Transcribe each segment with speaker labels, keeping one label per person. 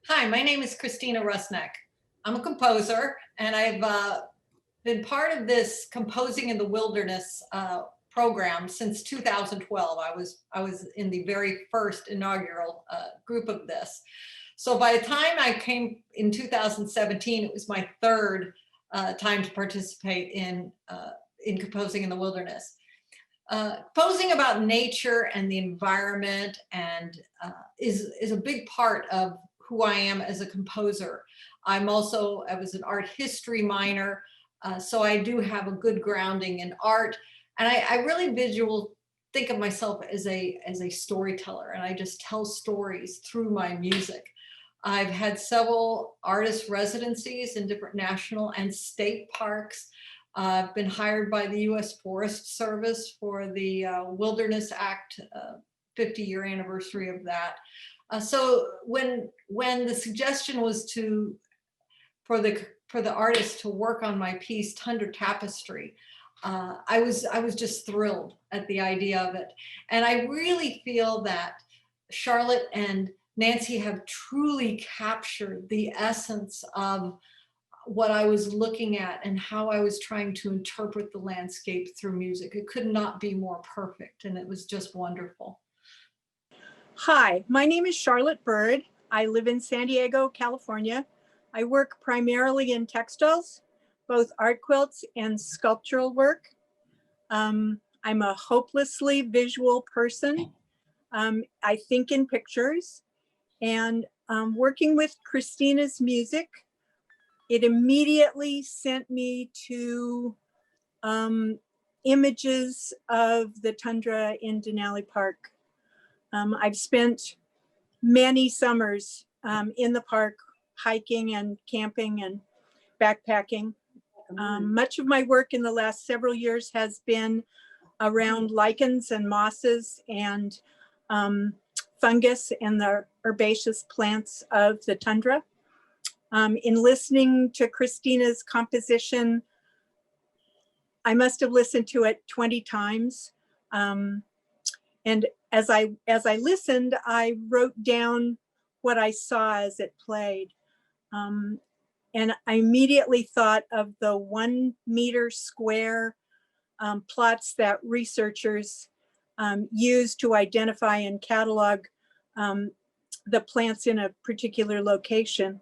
Speaker 1: Hi, my name is Christina Rusnak. I'm a composer, and I've been part of this Composing in the Wilderness program since 2012. I was in the very first inaugural group of this. So by the time I came in 2017, it was my third time to participate in Composing in the Wilderness. Composing about nature and the environment and is a big part of who I am as a composer. I was an art history minor, so I do have a good grounding in art. And I really think of myself as a storyteller, and I just tell stories through my music. I've had several artist residencies in different national and state parks. I've been hired by the U.S. Forest Service for the Wilderness Act 50-year anniversary of that. So when the suggestion was for the artist to work on my piece Tundra Tapestry, I was just thrilled at the idea of it, and I really feel that Charlotte and Nancy have truly captured the essence of what I was looking at and how I was trying to interpret the landscape through music. It could not be more perfect, and it was just wonderful.
Speaker 2: Hi, my name is Charlotte Bird. I live in San Diego, California. I work primarily in textiles, both art quilts and sculptural work. I'm a hopelessly visual person. I think in pictures, and working with Christina's music, it immediately sent me to images of the tundra in Denali Park. I've spent many summers in the park hiking and camping and backpacking. Much of my work in the last several years has been around lichens and mosses and fungus and the herbaceous plants of the tundra. In listening to Christina's composition, I must have listened to it 20 times. And as I listened, I wrote down what I saw as it played. And I immediately thought of the 1 meter square plots that researchers use to identify and catalog the plants in a particular location.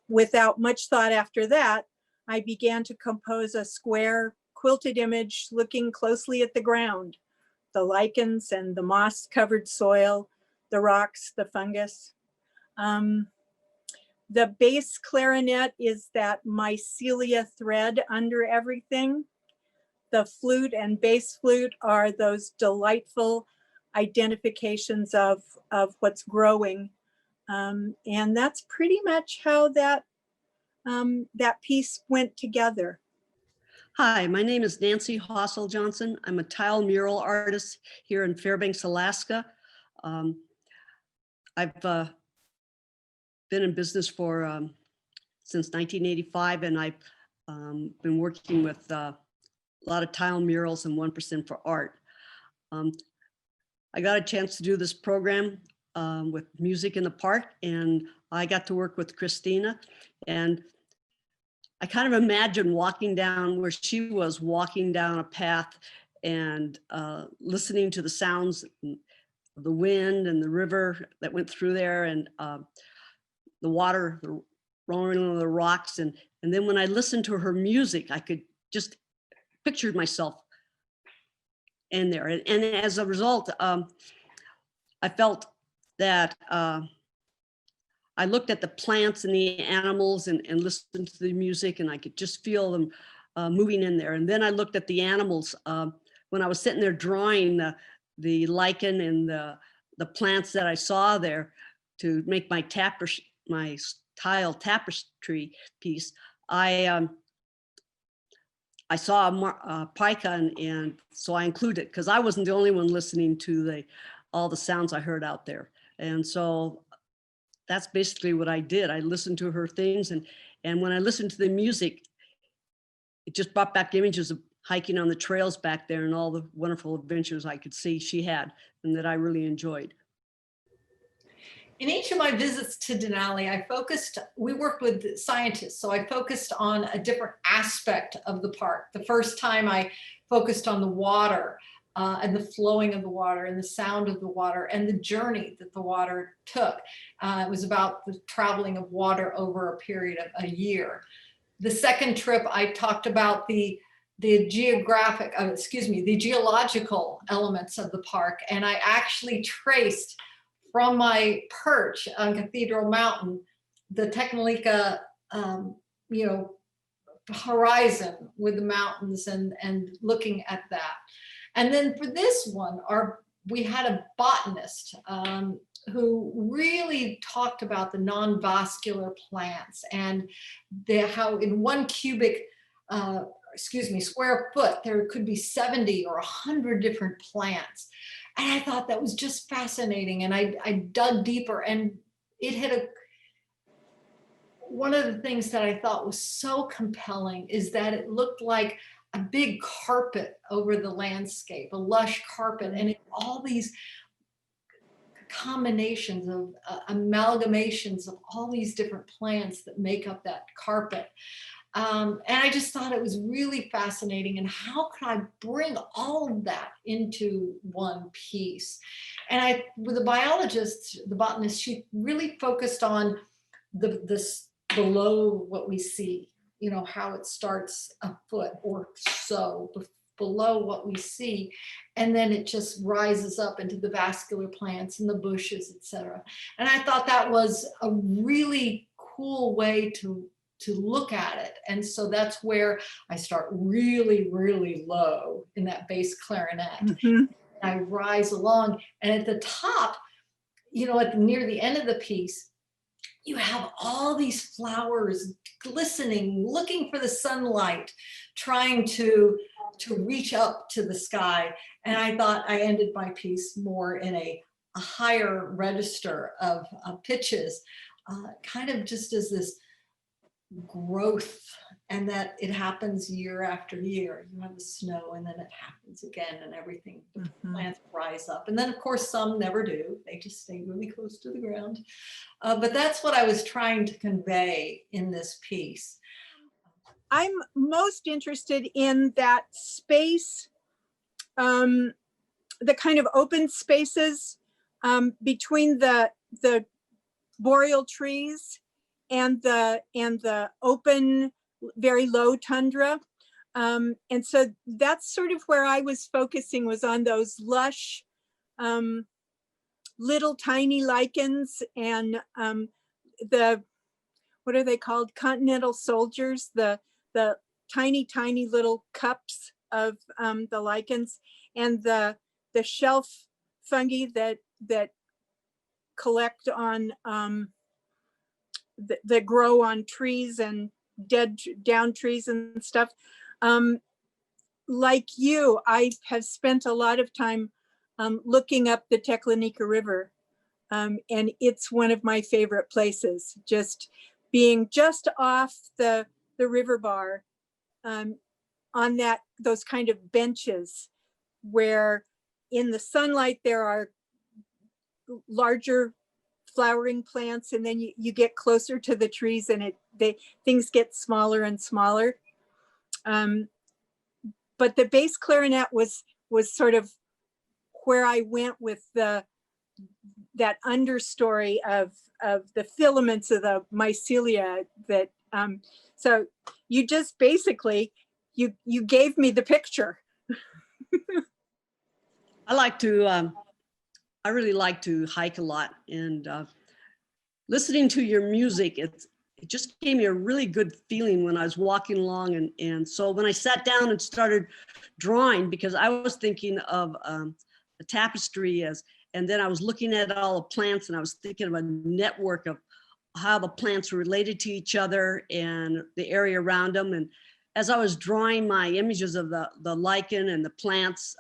Speaker 2: Without much thought after that, I began to compose a square quilted image looking closely at the ground, the lichens and the moss covered soil, the rocks, the fungus. The bass clarinet is that mycelia thread under everything. The flute and bass flute are those delightful identifications of what's growing. And that's pretty much how that piece went together.
Speaker 3: Hi, my name is Nancy Hausle-Johnson. I'm a tile mural artist here in Fairbanks, Alaska. I've been in business for since 1985, and I've been working with a lot of tile murals and 1% for art. I got a chance to do this program with music in the park, and I got to work with Christina, and I kind of imagined walking down where she was, walking down a path and listening to the sounds of the wind and the river that went through there, and the water, the rolling of the rocks. And then when I listened to her music, I could just picture myself in there. And as a result, I felt that I looked at the plants and the animals and listened to the music, and I could just feel them moving in there. And then I looked at the animals when I was sitting there drawing the lichen and the plants that I saw there to make my tile tapestry piece. I saw a pica, and so I included it because I wasn't the only one listening to all the sounds I heard out there. And so that's basically what I did. I listened to her things, and when I listened to the music, it just brought back images of hiking on the trails back there and all the wonderful adventures I could see she had and that I really enjoyed.
Speaker 1: In each of my visits to Denali, we worked with scientists, so I focused on a different aspect of the park. The first time I focused on the water and the flowing of the water and the sound of the water and the journey that the water took. It was about the traveling of water over a period of a year. The second trip, I talked about the geological elements of the park, and I actually traced from my perch on Cathedral Mountain the Tectonic, horizon with the mountains and looking at that. And then for this one, we had a botanist who really talked about the non-vascular plants and how in 1 cubic square foot, there could be 70 or 100 different plants. And I thought that was just fascinating. And I dug deeper, and it had one of the things that I thought was so compelling is that it looked like a big carpet over the landscape, a lush carpet, and all these combinations of amalgamations of all these different plants that make up that carpet. And I just thought it was really fascinating. And how could I bring all of that into one piece? And with the biologist, the botanist, she really focused on this below what we see, how it starts a foot or so below what we see, and then it just rises up into the vascular plants and the bushes, etc. And I thought that was a really cool way to look at it. And so that's where I start really, really low in that bass clarinet.
Speaker 2: Mm-hmm.
Speaker 1: I rise along, and at the top, near the end of the piece, you have all these flowers glistening, looking for the sunlight, trying to reach up to the sky. And I thought I ended my piece more in a higher register of pitches, kind of just as this growth, and that it happens year after year. You have the snow, and then it happens again, and everything, the plants rise up. And then of course some never do, they just stay really close to the ground. But that's what I was trying to convey in this piece.
Speaker 2: I'm most interested in that space, the kind of open spaces between the boreal trees and the open, very low tundra. And so that's sort of where I was focusing, was on those lush, little tiny lichens and what are they called? Continental soldiers, the tiny, tiny little cups of the lichens, and the shelf fungi that collect on, that grow on trees and dead down trees and stuff. Like you, I have spent a lot of time looking up the Tectonic River, and it's one of my favorite places, just being just off the river bar, on those kind of benches where in the sunlight there are larger flowering plants, and then you get closer to the trees and things get smaller and smaller. But the bass clarinet was sort of where I went with that understory of the filaments of the mycelia that, so you just basically, you gave me the picture.
Speaker 3: I really like to hike a lot, and listening to your music, it just gave me a really good feeling when I was walking along. And so when I sat down and started drawing, because I was thinking of the tapestry and then I was looking at all the plants, and I was thinking of a network of how the plants were related to each other and the area around them. And as I was drawing my images of the lichen and the plants,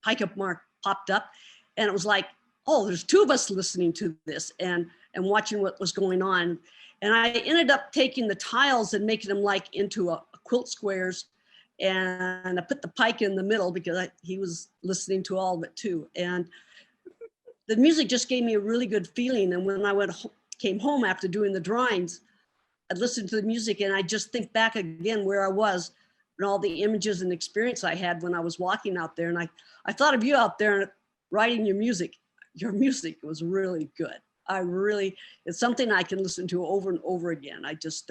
Speaker 3: pike mark popped up, and it was like, oh, there's two of us listening to this and watching what was going on. And I ended up taking the tiles and making them like into a quilt squares, and I put the pike in the middle because he was listening to all of it too. And the music just gave me a really good feeling. And when I came home after doing the drawings, I'd listen to the music and I just think back again where I was and all the images and experience I had when I was walking out there. And I thought of you out there writing your music. Your music was really good. It's something I can listen to over and over again. I just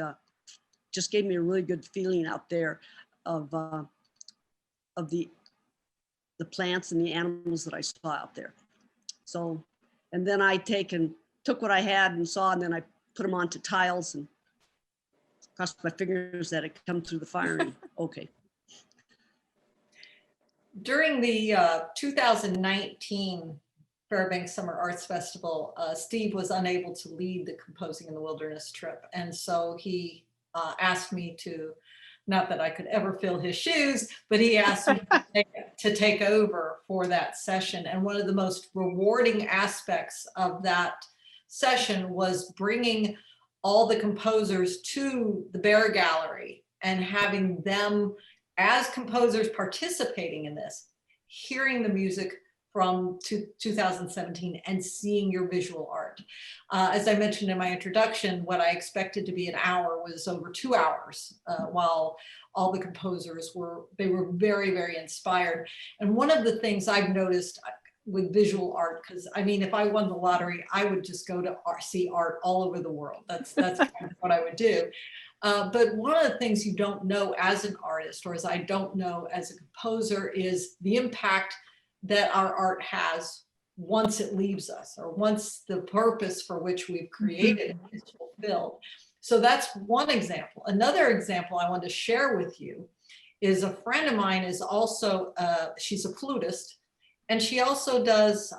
Speaker 3: gave me a really good feeling out there of the plants and the animals that I saw out there. So, and then I took what I had and saw, and then I put them onto tiles and crossed my fingers that it come through the firing. Okay.
Speaker 1: During the 2019 Fairbanks Summer Arts Festival, Steve was unable to lead the Composing in the Wilderness trip. And so he asked me to, not that I could ever fill his shoes, but he asked me to take over for that session. And one of the most rewarding aspects of that session was bringing all the composers to the Bear Gallery and having them as composers participating in this, hearing the music from 2017 and seeing your visual art. As I mentioned in my introduction, what I expected to be an hour was over 2 hours, while all the composers were very, very inspired. And one of the things I've noticed with visual art, because I mean, if I won the lottery, I would just go to see art all over the world. That's kind of what I would do. But one of the things you don't know as an artist, or as I don't know as a composer, is the impact that our art has once it leaves us, or once the purpose for which we've created it is fulfilled. So that's one example. Another example I want to share with you is a friend of mine is also, she's a flutist, and she also does,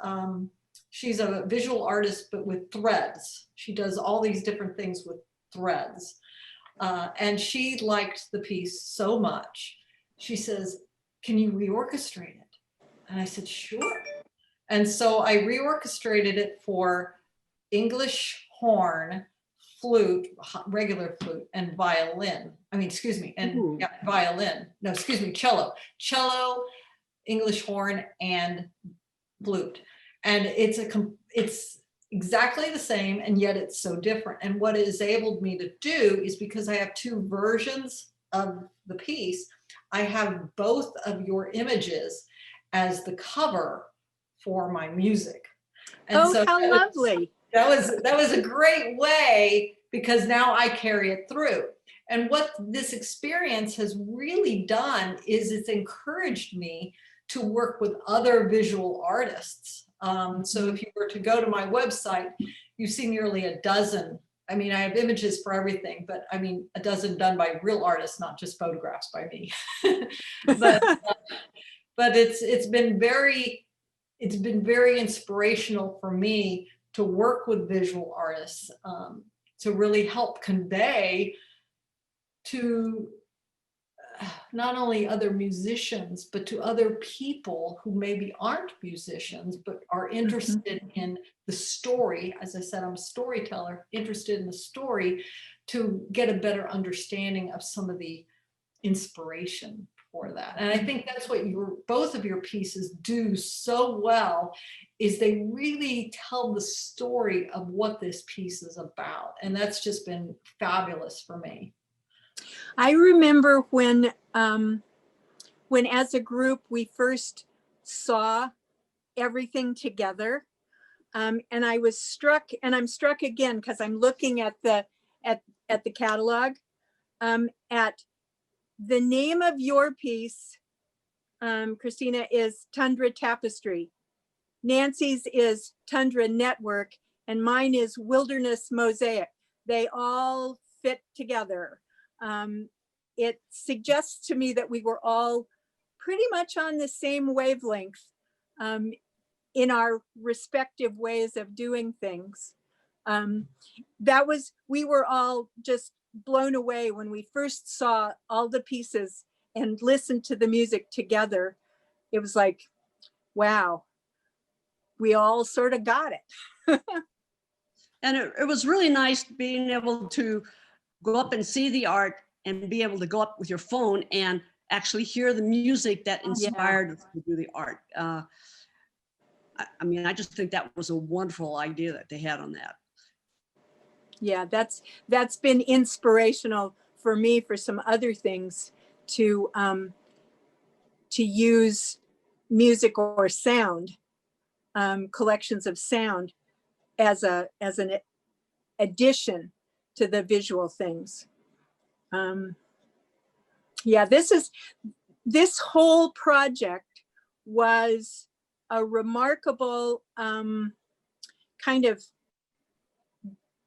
Speaker 1: she's a visual artist, but with threads. She does all these different things with threads. And she liked the piece so much. She says, "Can you reorchestrate it?" And I said, "Sure." And so I reorchestrated it for English horn, flute, regular flute, and violin. I mean, excuse me, and yeah, violin. No, excuse me, cello. Cello, English horn, and flute. And it's exactly the same, and yet it's so different. And what it has enabled me to do is, because I have two versions of the piece, I have both of your images as the cover for my music. And
Speaker 2: oh,
Speaker 1: so
Speaker 2: how lovely.
Speaker 1: That was a great way, because now I carry it through. And what this experience has really done is it's encouraged me to work with other visual artists. So if you were to go to my website, you see nearly a dozen. I mean, I have images for everything, but I mean, a dozen done by real artists, not just photographs by me. But it's been very inspirational for me to work with visual artists, to really help convey to not only other musicians, but to other people who maybe aren't musicians, but are interested in the story. As I said, I'm a storyteller, interested in the story, to get a better understanding of some of the inspiration for that. And I think that's what both of your pieces do so well, is they really tell the story of what this piece is about. And that's just been fabulous for me.
Speaker 2: I remember when as a group, we first saw everything together. And I was struck, and I'm struck again, because I'm looking at the catalog, at the name of your piece, Christina, is Tundra Tapestry. Nancy's is Tundra Network, and mine is Wilderness Mosaic. They all fit together. It suggests to me that we were all pretty much on the same wavelength in our respective ways of doing things. We were all just blown away when we first saw all the pieces and listened to the music together. It was like, wow, we all sort of got it.
Speaker 3: And it was really nice being able to go up and see the art and be able to go up with your phone and actually hear the music that inspired us to do the art. I mean, I just think that was a wonderful idea that they had on that.
Speaker 2: Yeah, that's been inspirational for me for some other things to use music or sound, collections of sound as an addition to the visual things. Yeah, this whole project was a remarkable kind of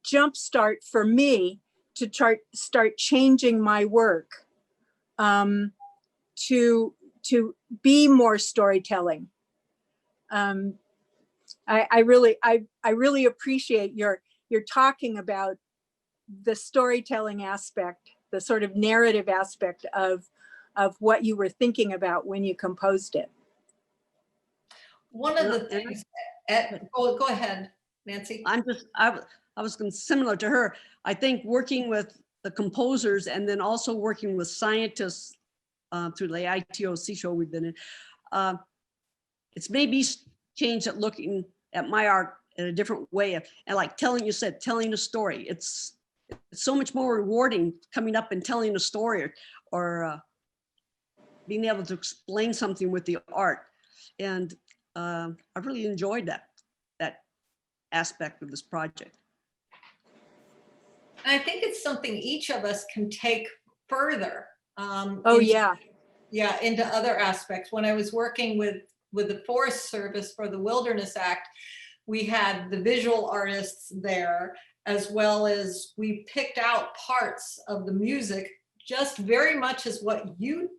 Speaker 2: jumpstart for me to start changing my work, to be more storytelling. I really appreciate your talking about the storytelling aspect, the sort of narrative aspect of what you were thinking about when you composed it.
Speaker 1: One of the things, go ahead, Nancy.
Speaker 3: I was similar to her. I think working with the composers and then also working with scientists through the ITOC show we've been in, it's made me change at looking at my art in a different way. And like telling a story. It's so much more rewarding coming up and telling a story or being able to explain something with the art. And I really enjoyed that aspect of this project.
Speaker 1: And I think it's something each of us can take further. Into other aspects. When I was working with the Forest Service for the Wilderness Act, we had the visual artists there, as well as we picked out parts of the music, just very much as what you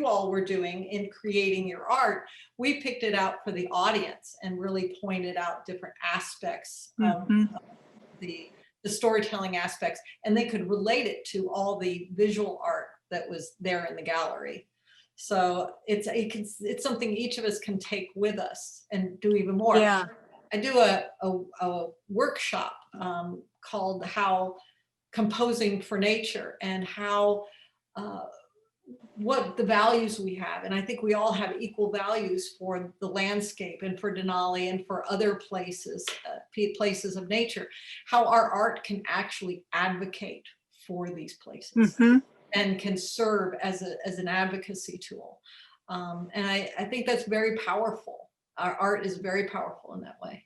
Speaker 1: all were doing in creating your art. We picked it out for the audience and really pointed out different aspects of the storytelling aspects, and they could relate it to all the visual art that was there in the gallery. So it's something each of us can take with us and do even more.
Speaker 2: Yeah.
Speaker 1: I do a workshop called How Composing for Nature, and how what the values we have. And I think we all have equal values for the landscape and for Denali and for other places, places of nature, how our art can actually advocate for these places and can serve as an advocacy tool. And I think that's very powerful. Our art is very powerful in that way.